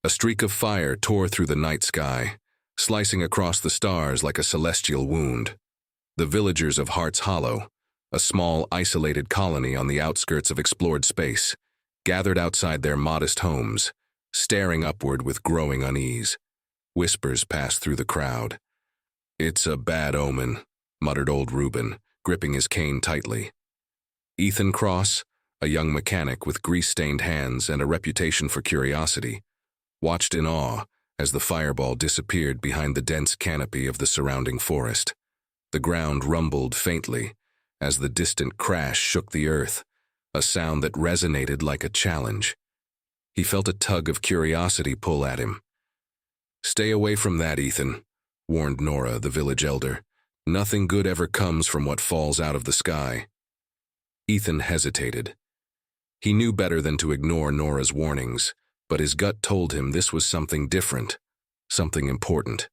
A streak of fire tore through the night sky, slicing across the stars like a celestial wound. The villagers of Heart's Hollow, a small, isolated colony on the outskirts of explored space, gathered outside their modest homes, staring upward with growing unease. Whispers passed through the crowd. "It's a bad omen," muttered old Reuben, gripping his cane tightly. Ethan Cross, a young mechanic with grease-stained hands and a reputation for curiosity, watched in awe as the fireball disappeared behind the dense canopy of the surrounding forest. The ground rumbled faintly as the distant crash shook the earth, a sound that resonated like a challenge. He felt a tug of curiosity pull at him. "Stay away from that, Ethan," warned Nora, the village elder. "Nothing good ever comes from what falls out of the sky." Ethan hesitated. He knew better than to ignore Nora's warnings, but his gut told him this was something different, something important.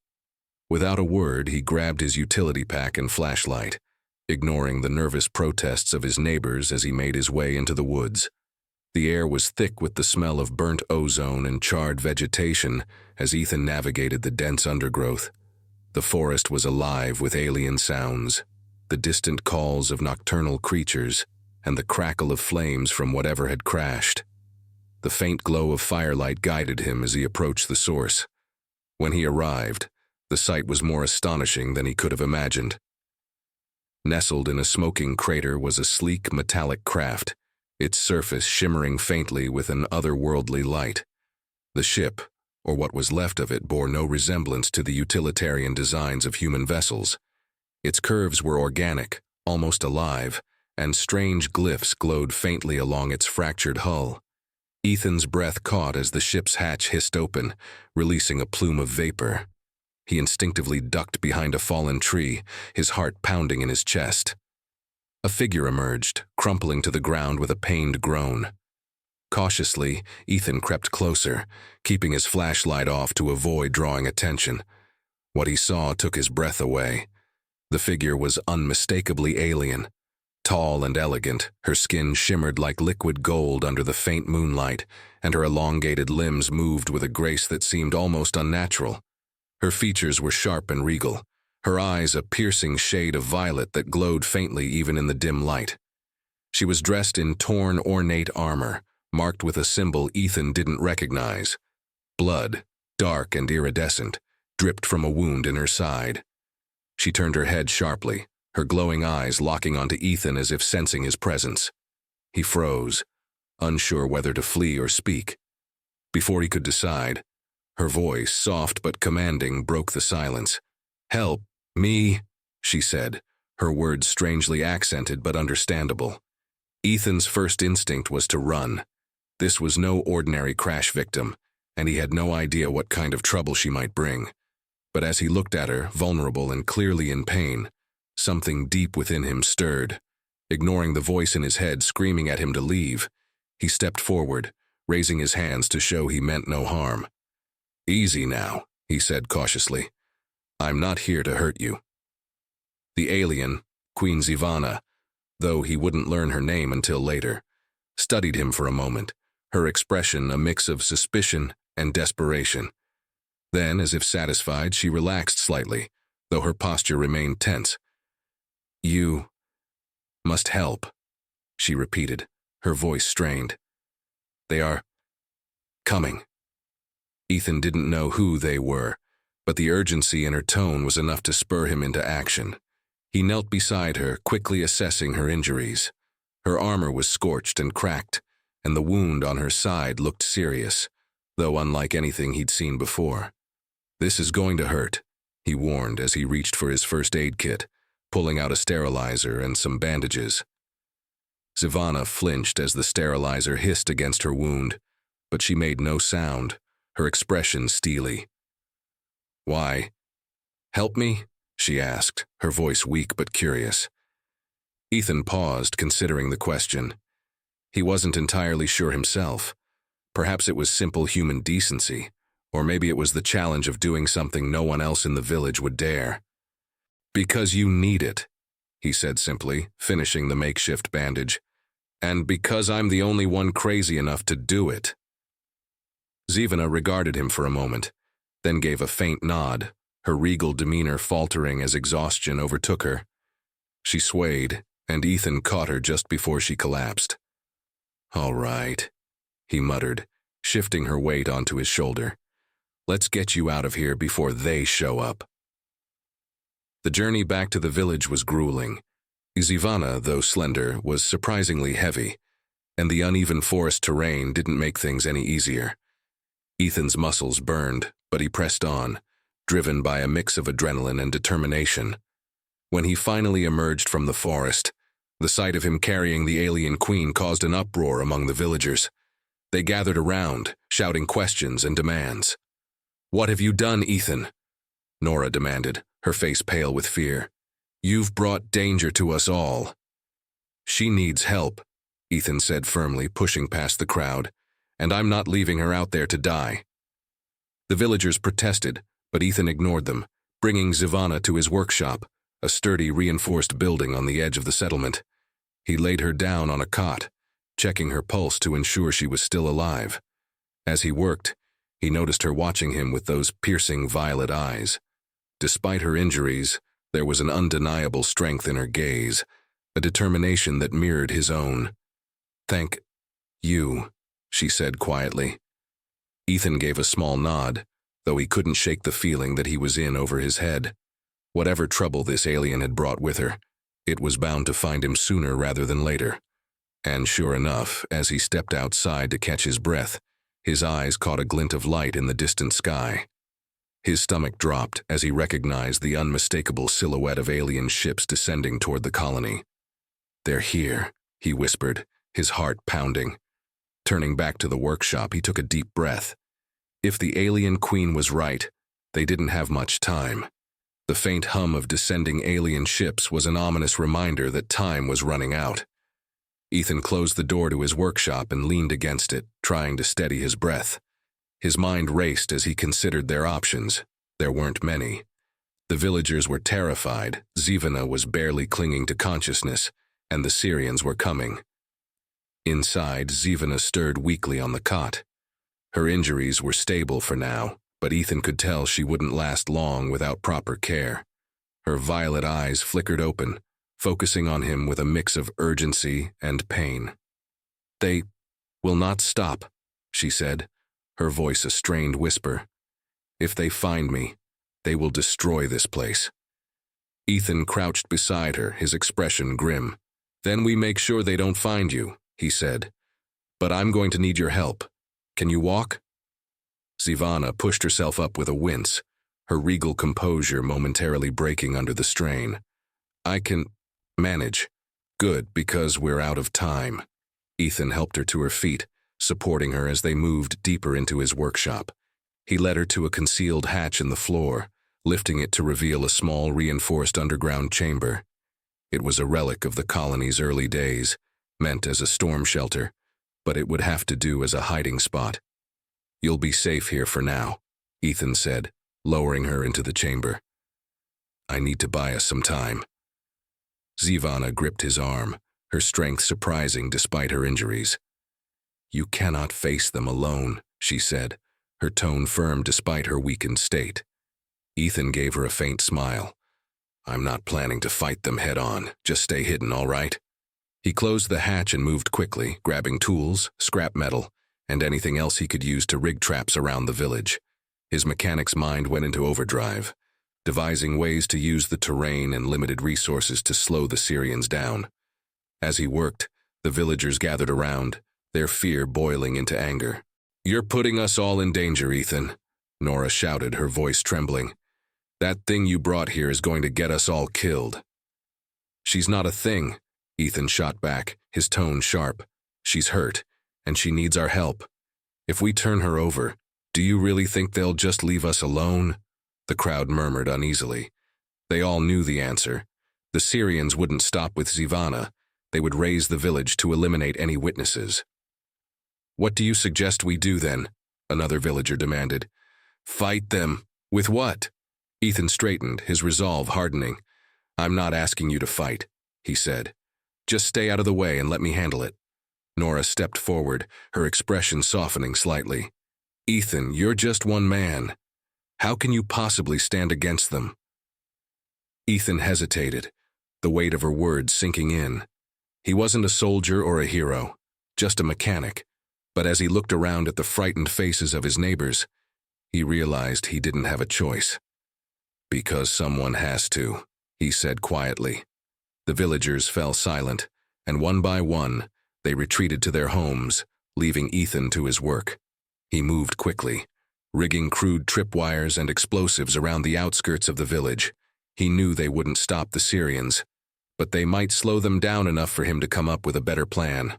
Without a word, he grabbed his utility pack and flashlight, ignoring the nervous protests of his neighbors as he made his way into the woods. The air was thick with the smell of burnt ozone and charred vegetation as Ethan navigated the dense undergrowth. The forest was alive with alien sounds, the distant calls of nocturnal creatures, and the crackle of flames from whatever had crashed. The faint glow of firelight guided him as he approached the source. When he arrived, the sight was more astonishing than he could have imagined. Nestled in a smoking crater was a sleek metallic craft, its surface shimmering faintly with an otherworldly light. The ship, or what was left of it, bore no resemblance to the utilitarian designs of human vessels. Its curves were organic, almost alive, and strange glyphs glowed faintly along its fractured hull. Ethan's breath caught as the ship's hatch hissed open, releasing a plume of vapor. He instinctively ducked behind a fallen tree, his heart pounding in his chest. A figure emerged, crumpling to the ground with a pained groan. Cautiously, Ethan crept closer, keeping his flashlight off to avoid drawing attention. What he saw took his breath away. The figure was unmistakably alien. Tall and elegant, her skin shimmered like liquid gold under the faint moonlight, and her elongated limbs moved with a grace that seemed almost unnatural. Her features were sharp and regal, her eyes a piercing shade of violet that glowed faintly even in the dim light. She was dressed in torn, ornate armor, marked with a symbol Ethan didn't recognize. Blood, dark and iridescent, dripped from a wound in her side. She turned her head sharply, her glowing eyes locking onto Ethan as if sensing his presence. He froze, unsure whether to flee or speak. Before he could decide, her voice, soft but commanding, broke the silence. "Help me," she said, her words strangely accented but understandable. Ethan's first instinct was to run. This was no ordinary crash victim, and he had no idea what kind of trouble she might bring. But as he looked at her, vulnerable and clearly in pain, something deep within him stirred. Ignoring the voice in his head screaming at him to leave, he stepped forward, raising his hands to show he meant no harm. "Easy now," he said cautiously. "I'm not here to hurt you." The alien, Queen Zivana, though he wouldn't learn her name until later, studied him for a moment, her expression a mix of suspicion and desperation. Then, as if satisfied, she relaxed slightly, though her posture remained tense. "You must help," she repeated, her voice strained. "They are coming." Ethan didn't know who they were, but the urgency in her tone was enough to spur him into action. He knelt beside her, quickly assessing her injuries. Her armor was scorched and cracked, and the wound on her side looked serious, though unlike anything he'd seen before. "This is going to hurt," he warned as he reached for his first aid kit, pulling out a sterilizer and some bandages. Zivana flinched as the sterilizer hissed against her wound, but she made no sound, her expression steely. "Why? Help me?" she asked, her voice weak but curious. Ethan paused, considering the question. He wasn't entirely sure himself. Perhaps it was simple human decency, or maybe it was the challenge of doing something no one else in the village would dare. "Because you need it," he said simply, finishing the makeshift bandage. "And because I'm the only one crazy enough to do it." Zivana regarded him for a moment, then gave a faint nod, her regal demeanor faltering as exhaustion overtook her. She swayed, and Ethan caught her just before she collapsed. "All right," he muttered, shifting her weight onto his shoulder. "Let's get you out of here before they show up." The journey back to the village was grueling. Zivana, though slender, was surprisingly heavy, and the uneven forest terrain didn't make things any easier. Ethan's muscles burned, but he pressed on, driven by a mix of adrenaline and determination. When he finally emerged from the forest, the sight of him carrying the alien queen caused an uproar among the villagers. They gathered around, shouting questions and demands. "What have you done, Ethan?" Nora demanded, her face pale with fear. "You've brought danger to us all." "She needs help," Ethan said firmly, pushing past the crowd, "and I'm not leaving her out there to die." The villagers protested, but Ethan ignored them, bringing Zivana to his workshop, a sturdy, reinforced building on the edge of the settlement. He laid her down on a cot, checking her pulse to ensure she was still alive. As he worked, he noticed her watching him with those piercing violet eyes. Despite her injuries, there was an undeniable strength in her gaze, a determination that mirrored his own. "Thank you," she said quietly. Ethan gave a small nod, though he couldn't shake the feeling that he was in over his head. Whatever trouble this alien had brought with her, it was bound to find him sooner rather than later. And sure enough, as he stepped outside to catch his breath, his eyes caught a glint of light in the distant sky. His stomach dropped as he recognized the unmistakable silhouette of alien ships descending toward the colony. "They're here," he whispered, his heart pounding. Turning back to the workshop, he took a deep breath. If the alien queen was right, they didn't have much time. The faint hum of descending alien ships was an ominous reminder that time was running out. Ethan closed the door to his workshop and leaned against it, trying to steady his breath. His mind raced as he considered their options. There weren't many. The villagers were terrified, Zivana was barely clinging to consciousness, and the Syrians were coming. Inside, Zivana stirred weakly on the cot. Her injuries were stable for now, but Ethan could tell she wouldn't last long without proper care. Her violet eyes flickered open, focusing on him with a mix of urgency and pain. "They will not stop," she said, her voice a strained whisper. "If they find me, they will destroy this place." Ethan crouched beside her, his expression grim. "Then we make sure they don't find you," he said. "But I'm going to need your help. Can you walk?" Zivana pushed herself up with a wince, her regal composure momentarily breaking under the strain. "I can manage." "Good, because we're out of time." Ethan helped her to her feet, supporting her as they moved deeper into his workshop. He led her to a concealed hatch in the floor, lifting it to reveal a small reinforced underground chamber. It was a relic of the colony's early days, meant as a storm shelter, but it would have to do as a hiding spot. "You'll be safe here for now," Ethan said, lowering her into the chamber. "I need to buy us some time." Zivana gripped his arm, her strength surprising despite her injuries. "You cannot face them alone," she said, her tone firm despite her weakened state. Ethan gave her a faint smile. "I'm not planning to fight them head-on. Just stay hidden, all right?" He closed the hatch and moved quickly, grabbing tools, scrap metal, and anything else he could use to rig traps around the village. His mechanic's mind went into overdrive, devising ways to use the terrain and limited resources to slow the Syrians down. As he worked, the villagers gathered around, their fear boiling into anger. "You're putting us all in danger, Ethan," Nora shouted, her voice trembling. "That thing you brought here is going to get us all killed." "She's not a thing," Ethan shot back, his tone sharp. "She's hurt, and she needs our help. If we turn her over, do you really think they'll just leave us alone?" The crowd murmured uneasily. They all knew the answer. The Syrians wouldn't stop with Zivana. They would raise the village to eliminate any witnesses. "What do you suggest we do then?" another villager demanded. "Fight them. With what?" Ethan straightened, his resolve hardening. "I'm not asking you to fight," he said. "Just stay out of the way and let me handle it." Nora stepped forward, her expression softening slightly. Ethan, you're just one man. How can you possibly stand against them? Ethan hesitated, the weight of her words sinking in. He wasn't a soldier or a hero, just a mechanic. But as he looked around at the frightened faces of his neighbors, he realized he didn't have a choice. Because someone has to, he said quietly. The villagers fell silent, and one by one, they retreated to their homes, leaving Ethan to his work. He moved quickly, rigging crude tripwires and explosives around the outskirts of the village. He knew they wouldn't stop the Syrians, but they might slow them down enough for him to come up with a better plan.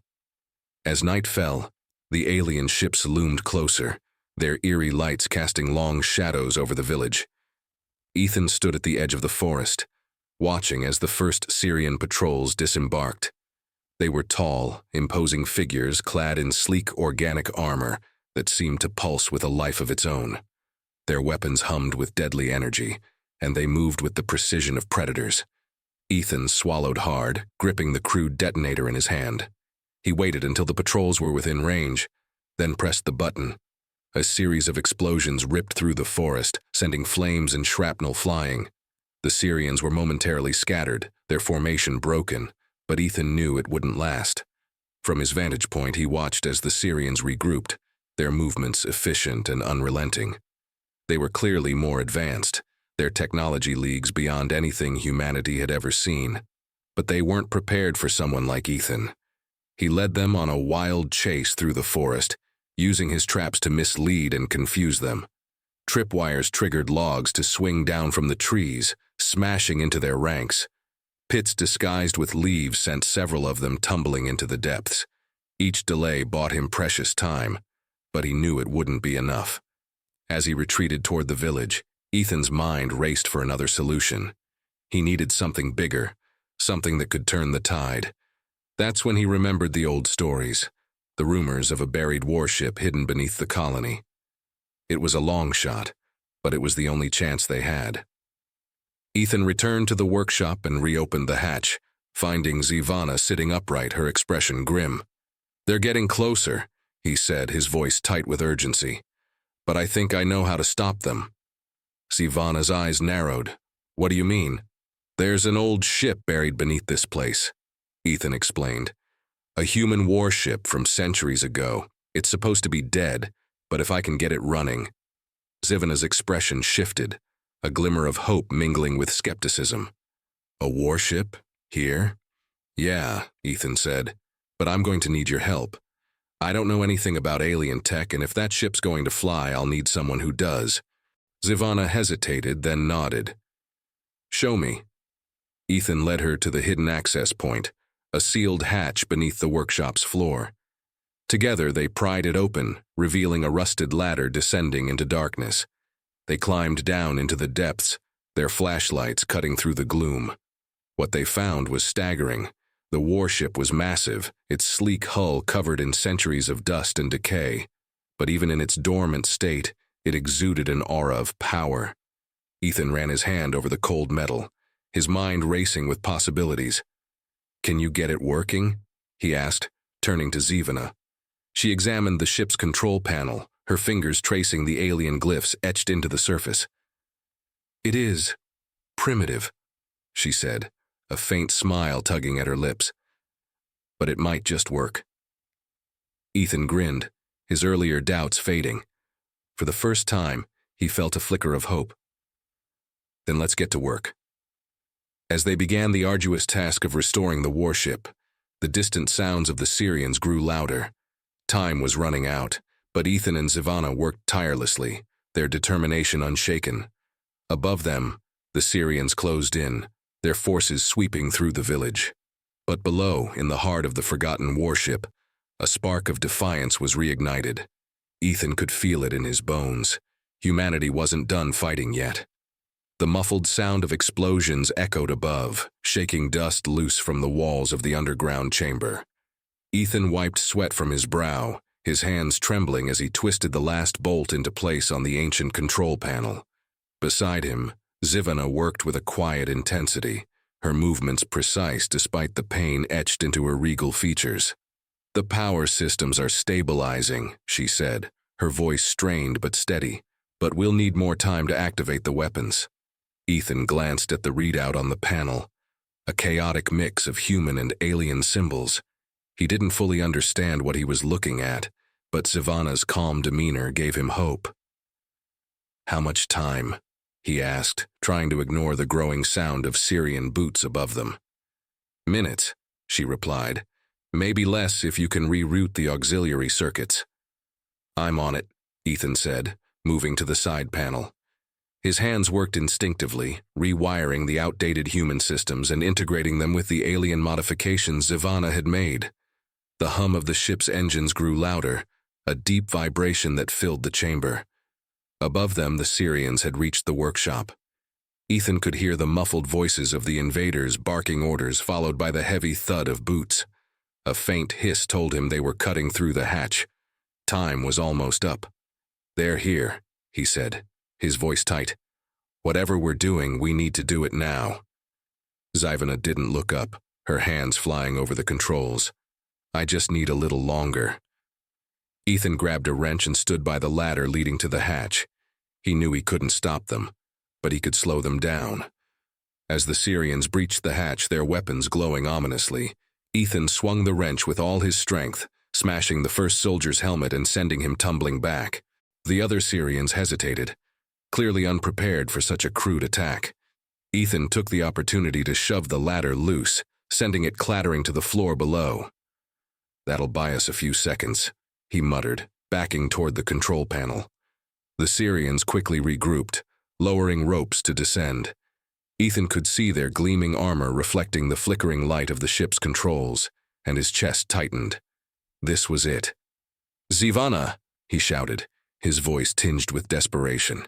As night fell, the alien ships loomed closer, their eerie lights casting long shadows over the village. Ethan stood at the edge of the forest, watching as the first Syrian patrols disembarked. They were tall, imposing figures clad in sleek organic armor that seemed to pulse with a life of its own. Their weapons hummed with deadly energy, and they moved with the precision of predators. Ethan swallowed hard, gripping the crude detonator in his hand. He waited until the patrols were within range, then pressed the button. A series of explosions ripped through the forest, sending flames and shrapnel flying. The Syrians were momentarily scattered, their formation broken, but Ethan knew it wouldn't last. From his vantage point, he watched as the Syrians regrouped, their movements efficient and unrelenting. They were clearly more advanced, their technology leagues beyond anything humanity had ever seen. But they weren't prepared for someone like Ethan. He led them on a wild chase through the forest, using his traps to mislead and confuse them. Tripwires triggered logs to swing down from the trees, smashing into their ranks. Pits disguised with leaves sent several of them tumbling into the depths. Each delay bought him precious time, but he knew it wouldn't be enough. As he retreated toward the village, Ethan's mind raced for another solution. He needed something bigger, something that could turn the tide. That's when he remembered the old stories, the rumors of a buried warship hidden beneath the colony. It was a long shot, but it was the only chance they had. Ethan returned to the workshop and reopened the hatch, finding Zivana sitting upright, her expression grim. "They're getting closer," he said, his voice tight with urgency. "But I think I know how to stop them." Zivana's eyes narrowed. "What do you mean?" "There's an old ship buried beneath this place," Ethan explained. "A human warship from centuries ago. It's supposed to be dead, but if I can get it running." Zivana's expression shifted, a glimmer of hope mingling with skepticism. "A warship? Here?" "Yeah," Ethan said, "but I'm going to need your help. I don't know anything about alien tech, and if that ship's going to fly, I'll need someone who does." Zivana hesitated, then nodded. "Show me." Ethan led her to the hidden access point, a sealed hatch beneath the workshop's floor. Together they pried it open, revealing a rusted ladder descending into darkness. They climbed down into the depths, their flashlights cutting through the gloom. What they found was staggering. The warship was massive, its sleek hull covered in centuries of dust and decay. But even in its dormant state, it exuded an aura of power. Ethan ran his hand over the cold metal, his mind racing with possibilities. "Can you get it working?" he asked, turning to Zivana. She examined the ship's control panel, her fingers tracing the alien glyphs etched into the surface. "It is primitive," she said, a faint smile tugging at her lips. "But it might just work." Ethan grinned, his earlier doubts fading. For the first time, he felt a flicker of hope. "Then let's get to work." As they began the arduous task of restoring the warship, the distant sounds of the Syrians grew louder. Time was running out, but Ethan and Zivana worked tirelessly, their determination unshaken. Above them, the Syrians closed in, their forces sweeping through the village. But below, in the heart of the forgotten warship, a spark of defiance was reignited. Ethan could feel it in his bones. Humanity wasn't done fighting yet. The muffled sound of explosions echoed above, shaking dust loose from the walls of the underground chamber. Ethan wiped sweat from his brow, his hands trembling as he twisted the last bolt into place on the ancient control panel. Beside him, Zivana worked with a quiet intensity, her movements precise despite the pain etched into her regal features. "The power systems are stabilizing," she said, her voice strained but steady. "But we'll need more time to activate the weapons." Ethan glanced at the readout on the panel, a chaotic mix of human and alien symbols. He didn't fully understand what he was looking at, but Sivana's calm demeanor gave him hope. "How much time?" he asked, trying to ignore the growing sound of Syrian boots above them. "Minutes," she replied. "Maybe less if you can reroute the auxiliary circuits." "I'm on it," Ethan said, moving to the side panel. His hands worked instinctively, rewiring the outdated human systems and integrating them with the alien modifications Sivana had made. The hum of the ship's engines grew louder, a deep vibration that filled the chamber. Above them, the Syrians had reached the workshop. Ethan could hear the muffled voices of the invaders barking orders, followed by the heavy thud of boots. A faint hiss told him they were cutting through the hatch. Time was almost up. "They're here," he said, his voice tight. "Whatever we're doing, we need to do it now." Sivana didn't look up, her hands flying over the controls. "I just need a little longer." Ethan grabbed a wrench and stood by the ladder leading to the hatch. He knew he couldn't stop them, but he could slow them down. As the Syrians breached the hatch, their weapons glowing ominously, Ethan swung the wrench with all his strength, smashing the first soldier's helmet and sending him tumbling back. The other Syrians hesitated, clearly unprepared for such a crude attack. Ethan took the opportunity to shove the ladder loose, sending it clattering to the floor below. "That'll buy us a few seconds," he muttered, backing toward the control panel. The Syrians quickly regrouped, lowering ropes to descend. Ethan could see their gleaming armor reflecting the flickering light of the ship's controls, and his chest tightened. This was it. "Sivana!" he shouted, his voice tinged with desperation.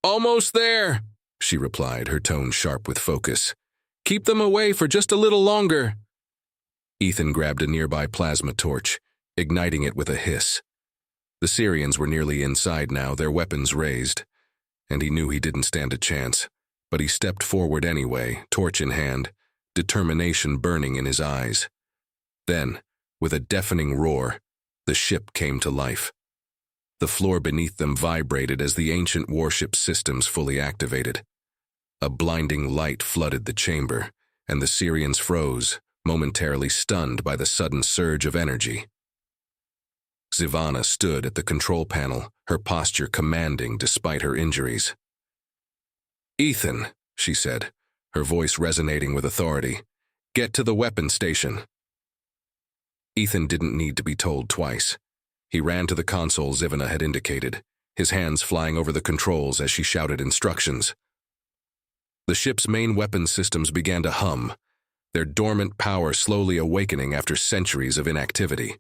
"Almost there," she replied, her tone sharp with focus. "Keep them away for just a little longer." Ethan grabbed a nearby plasma torch, igniting it with a hiss. The Syrians were nearly inside now, their weapons raised, and he knew he didn't stand a chance, but he stepped forward anyway, torch in hand, determination burning in his eyes. Then, with a deafening roar, the ship came to life. The floor beneath them vibrated as the ancient warship systems fully activated. A blinding light flooded the chamber, and the Syrians froze, momentarily stunned by the sudden surge of energy. Sivana stood at the control panel, her posture commanding despite her injuries. "Ethan," she said, her voice resonating with authority, "get to the weapons station." Ethan didn't need to be told twice. He ran to the console Sivana had indicated, his hands flying over the controls as she shouted instructions. The ship's main weapons systems began to hum, their dormant power slowly awakening after centuries of inactivity.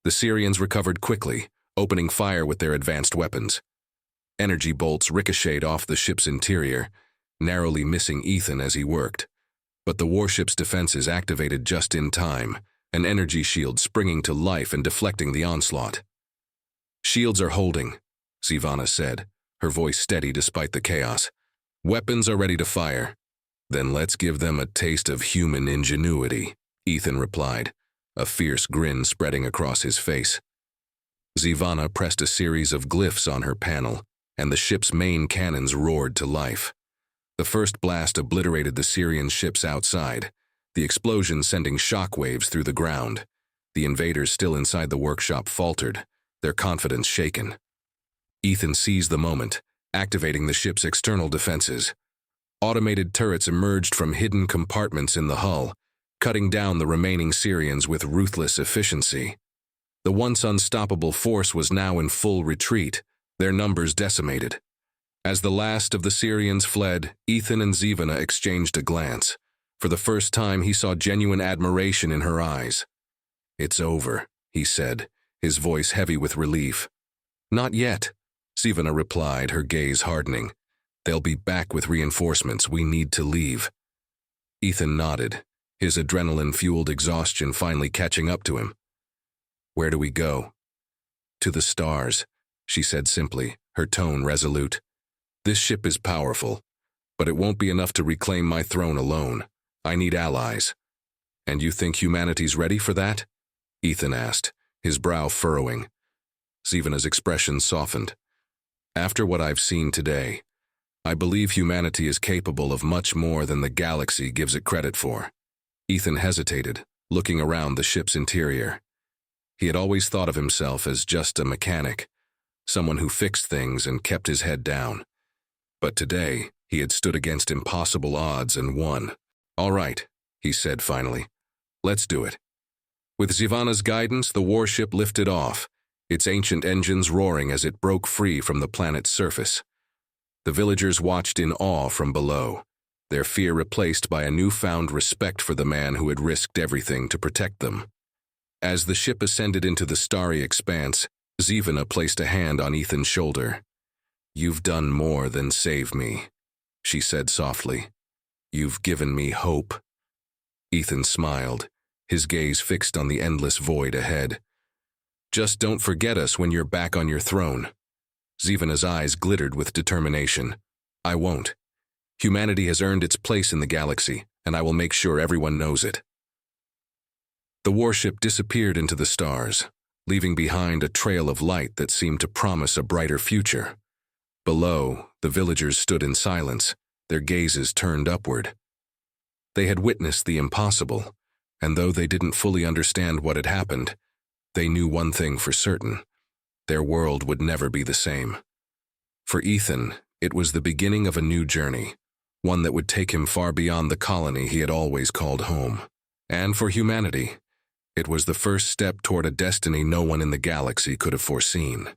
The Syrians recovered quickly, opening fire with their advanced weapons. Energy bolts ricocheted off the ship's interior, narrowly missing Ethan as he worked. But the warship's defenses activated just in time, an energy shield springing to life and deflecting the onslaught. "Shields are holding," Sivana said, her voice steady despite the chaos. "Weapons are ready to fire." "Then let's give them a taste of human ingenuity," Ethan replied, a fierce grin spreading across his face. Sivana pressed a series of glyphs on her panel, and the ship's main cannons roared to life. The first blast obliterated the Syrian ships outside, the explosion sending shockwaves through the ground. The invaders still inside the workshop faltered, their confidence shaken. Ethan seized the moment, activating the ship's external defenses. Automated turrets emerged from hidden compartments in the hull, cutting down the remaining Syrians with ruthless efficiency. The once unstoppable force was now in full retreat, their numbers decimated. As the last of the Syrians fled, Ethan and Sivana exchanged a glance. For the first time, he saw genuine admiration in her eyes. "It's over," he said, his voice heavy with relief. "Not yet," Sivana replied, her gaze hardening. "They'll be back with reinforcements. We need to leave." Ethan nodded, his adrenaline-fueled exhaustion finally catching up to him. "Where do we go?" "To the stars," she said simply, her tone resolute. "This ship is powerful, but it won't be enough to reclaim my throne alone. I need allies." "And you think humanity's ready for that?" Ethan asked, his brow furrowing. Zivana's expression softened. After what I've seen today, I believe humanity is capable of much more than the galaxy gives it credit for. Ethan hesitated, looking around the ship's interior. He had always thought of himself as just a mechanic, someone who fixed things and kept his head down. But today, he had stood against impossible odds and won. "All right," he said finally. "Let's do it." With Zivana's guidance, the warship lifted off, its ancient engines roaring as it broke free from the planet's surface. The villagers watched in awe from below, their fear replaced by a newfound respect for the man who had risked everything to protect them. As the ship ascended into the starry expanse, Zivana placed a hand on Ethan's shoulder. "You've done more than save me," she said softly. "You've given me hope." Ethan smiled, his gaze fixed on the endless void ahead. "Just don't forget us when you're back on your throne." Zivana's eyes glittered with determination. "I won't. Humanity has earned its place in the galaxy, and I will make sure everyone knows it." The warship disappeared into the stars, leaving behind a trail of light that seemed to promise a brighter future. Below, the villagers stood in silence, their gazes turned upward. They had witnessed the impossible, and though they didn't fully understand what had happened, they knew one thing for certain: their world would never be the same. For Ethan, it was the beginning of a new journey, one that would take him far beyond the colony he had always called home. And for humanity, it was the first step toward a destiny no one in the galaxy could have foreseen.